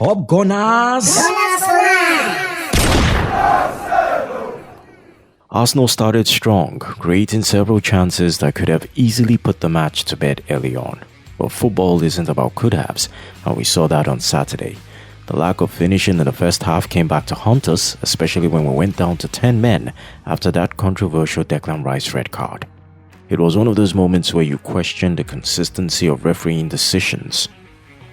Top Gunners! Arsenal started strong, creating several chances that could have easily put the match to bed early on. But football isn't about could-haves, and we saw that on Saturday. The lack of finishing in the first half came back to haunt us, especially when we went down to 10 men after that controversial Declan Rice red card. It was one of those moments where you question the consistency of refereeing decisions.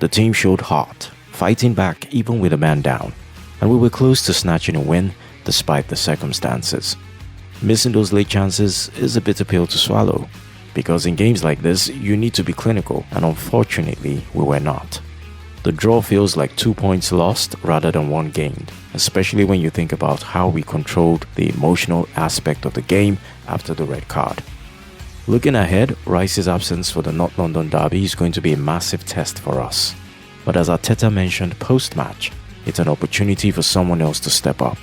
The team showed heart, fighting back even with a man down, and we were close to snatching a win despite the circumstances. Missing those late chances is a bitter pill to swallow, because in games like this, you need to be clinical, and unfortunately, we were not. The draw feels like 2 points lost rather than 1 gained, especially when you think about how we controlled the emotional aspect of the game after the red card. Looking ahead, Rice's absence for the North London derby is going to be a massive test for us. But as Arteta mentioned post-match, it's an opportunity for someone else to step up.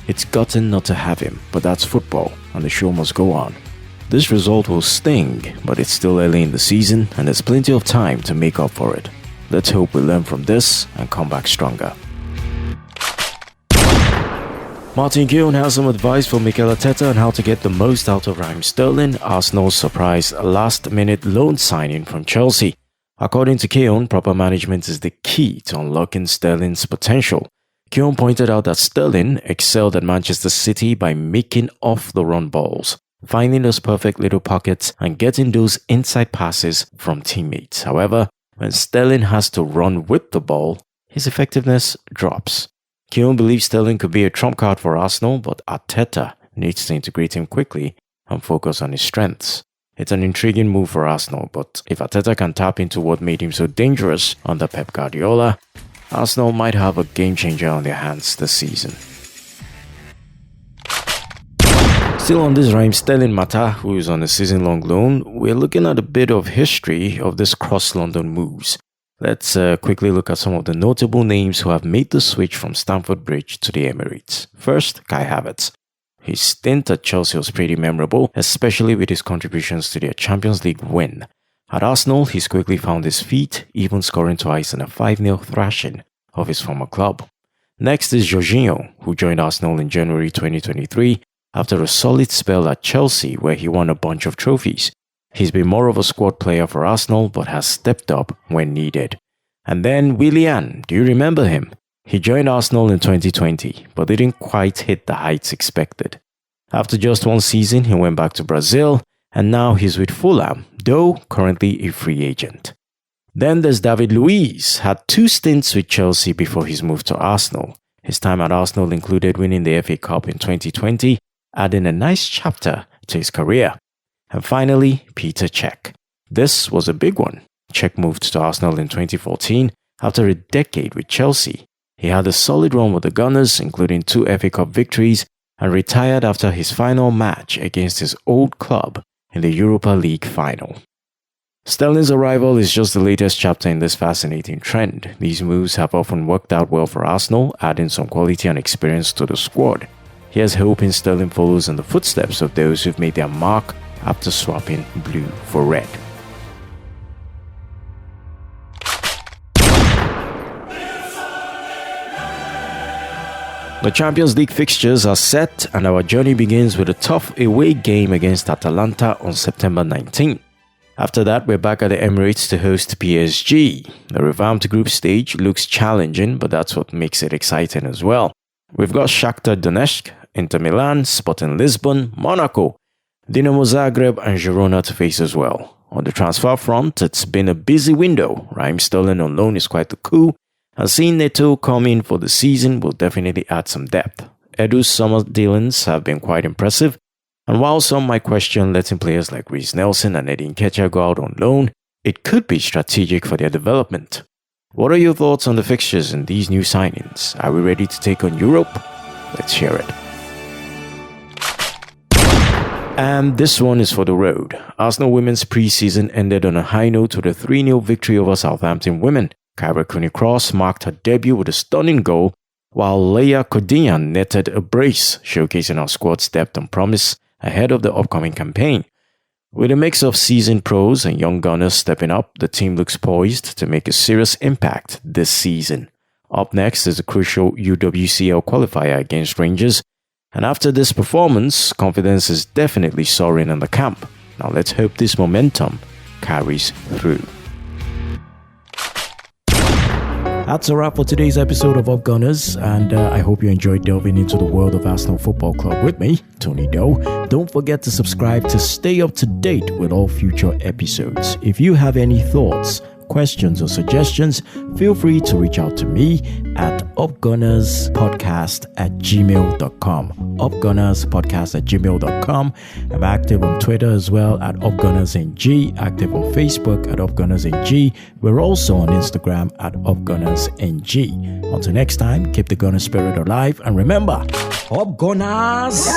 It's gutting not to have him, but that's football, and the show must go on. This result will sting, but it's still early in the season, and there's plenty of time to make up for it. Let's hope we learn from this and come back stronger. Martin Keown has some advice for Mikel Arteta on how to get the most out of Raheem Sterling, Arsenal's surprise last-minute loan signing from Chelsea. According to Keown, proper management is the key to unlocking Sterling's potential. Keown pointed out that Sterling excelled at Manchester City by making off-the-run balls, finding those perfect little pockets and getting those inside passes from teammates. However, when Sterling has to run with the ball, his effectiveness drops. Keown believes Sterling could be a trump card for Arsenal, but Arteta needs to integrate him quickly and focus on his strengths. It's an intriguing move for Arsenal, but if Arteta can tap into what made him so dangerous under Pep Guardiola, Arsenal might have a game-changer on their hands this season. Still on this Raheem Sterling matter, who is on a season-long loan, we're looking at a bit of history of this cross-London moves. Let's quickly look at some of the notable names who have made the switch from Stamford Bridge to the Emirates. First, Kai Havertz. His stint at Chelsea was pretty memorable, especially with his contributions to their Champions League win. At Arsenal, he's quickly found his feet, even scoring twice in a 5-0 thrashing of his former club. Next is Jorginho, who joined Arsenal in January 2023 after a solid spell at Chelsea where he won a bunch of trophies. He's been more of a squad player for Arsenal but has stepped up when needed. And then Willian, do you remember him? He joined Arsenal in 2020 but didn't quite hit the heights expected. After just 1 season, he went back to Brazil and now he's with Fulham, though currently a free agent. Then there's David Luiz, had 2 stints with Chelsea before his move to Arsenal. His time at Arsenal included winning the FA Cup in 2020, adding a nice chapter to his career. And finally, Peter Cech. This was a big one. Cech moved to Arsenal in 2014 after a decade with Chelsea. He had a solid run with the Gunners, including 2 FA Cup victories, and retired after his final match against his old club in the Europa League final. Sterling's arrival is just the latest chapter in this fascinating trend. These moves have often worked out well for Arsenal, adding some quality and experience to the squad. Here's hoping Sterling follows in the footsteps of those who've made their mark after swapping blue for red. The Champions League fixtures are set and our journey begins with a tough away game against Atalanta on September 19. After that, we're back at the Emirates to host PSG. The revamped group stage looks challenging, but that's what makes it exciting as well. We've got Shakhtar Donetsk, Inter Milan, Sporting Lisbon, Monaco, Dinamo Zagreb and Girona to face as well. On the transfer front, it's been a busy window. Raheem Sterling on loan is quite the coup, and seeing Neto come in for the season will definitely add some depth. Edu's summer dealings have been quite impressive, and while some might question letting players like Reece Nelson and Eddie Nketiah go out on loan, it could be strategic for their development. What are your thoughts on the fixtures and these new signings? Are we ready to take on Europe? Let's hear it. And this one is for the road. Arsenal women's pre-season ended on a high note with a 3-0 victory over Southampton women. Kyra Cooney-Cross marked her debut with a stunning goal, while Leia Codinhan netted a brace, showcasing our squad's depth and promise ahead of the upcoming campaign. With a mix of seasoned pros and young gunners stepping up, the team looks poised to make a serious impact this season. Up next is a crucial UWCL qualifier against Rangers. And after this performance, confidence is definitely soaring in the camp. Now let's hope this momentum carries through. That's a wrap for today's episode of Up Gunners, and I hope you enjoyed delving into the world of Arsenal Football Club with me, Tony Doe. Don't forget to subscribe to stay up to date with all future episodes. If you have any thoughts, questions or suggestions, feel free to reach out to me at upgunnerspodcast@gmail.com. upgunnerspodcast@gmail.com. I'm active on Twitter as well at upgunnersng, active on Facebook at upgunnersng. We're also on Instagram at upgunnersng. Until next time, keep the gunner spirit alive, and remember, Up Gunners!